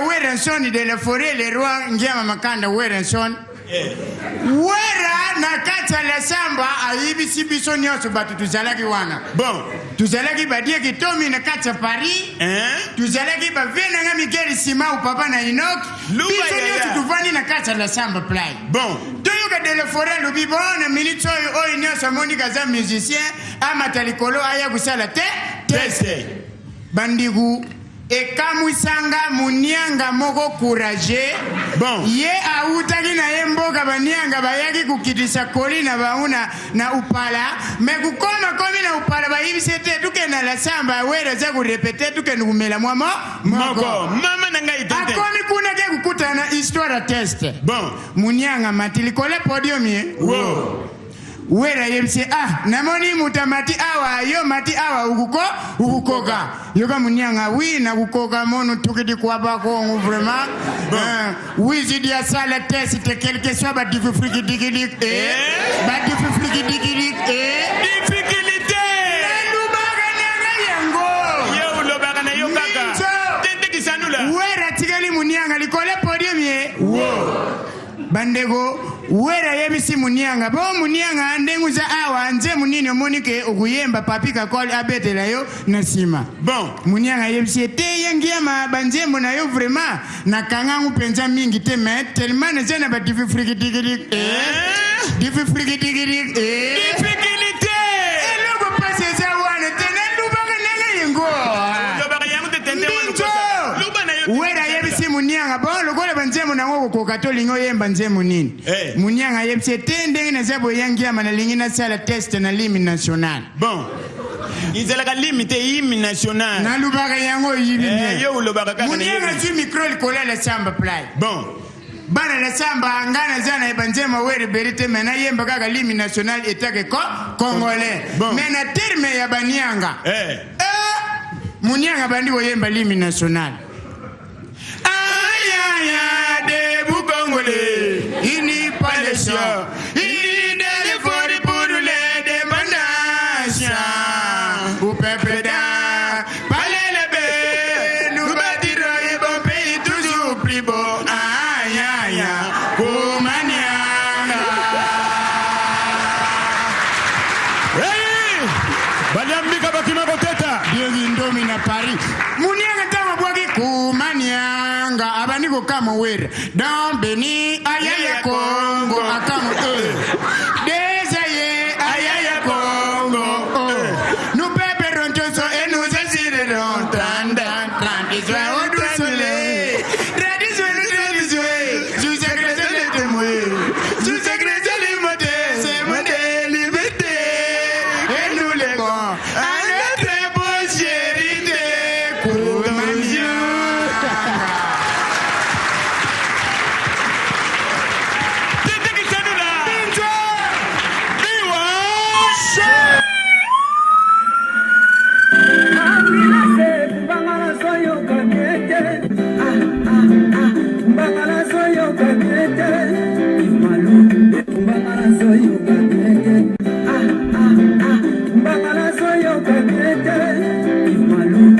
Werenson de la forêt les rois ngiama makanda Werenson Wera na kata la samba aibisi biso nyonso batu tuzalaki wana. Bon, tuzalaki badie kitomi na kata Paris. Tuzalaki ba vena nga Miguel Sima ou papa na Inok. Biso nyonso tuvani na kata la samba play. Bon, toyoka de la forêt lobi bona minute oyo nyonso Monica za musicien amatalikolo aya kusala teste. Bandigu Ekamusanga munyanga moko courage. Bon. Ye autaki na yemboka banyanga bayaki kukitisa kolina bauna na upala. Mekukoma komi na upala baibisete tuke na la samba wera za kurepete tuke nukumela mwamo moko. Mama nanga itete. Akomi kuna ke kukuta na histoire test. Bon. Munyanga matilikole podium ye. Wow. Wera yemse namoni mutamati awa yo mati awa ukukoka yoka munyanga wina kukoka mono tukidi kwa bako vraiment wizi dia sala test te quelque soit ba difficulté difficulté lubaga nyanga yango yo lubaga na yo kaka tente kisanula wera tigali munyanga likole podium ye bandego wera yebisi munyanga bo munyanga ndenguza awa nze munini omonike okuyemba papika kol abetela yo nasima bon munyanga yebisi te yengiama banjembo na yo vraiment nakangangu penza mingi te mais tellement nezana ba difficulté eloko pase za wana tena lubanga nanga yengo lubaga yangu te tente luba na yo wera yebisi munyanga bo lokola banjembo nango ko katolingo yemba nzemu nini munyanga yebisi te ndenge na zabo yangiama na lingina sala test na limi national bon izalaka limite hymne national na lubaka yango yibi yo lubaga kaka munyanga tu micro likola la samba play bon bana la samba ngana zana ebanzema were berite mena yemba kaka limi national etake congolais mena terme ya banyanga munyanga bandi yemba limi national aya de bu congolais ini palesio ini de for pour les demandations au peuple da palele be nous bâtirons un bon pays toujours plus beau aya kumanyanga baliambika bakima koteta biengi ndomi na Paris munyanga tama bwaki kumanyanga abaniko kama wera dans Beni aya ya Congo akamo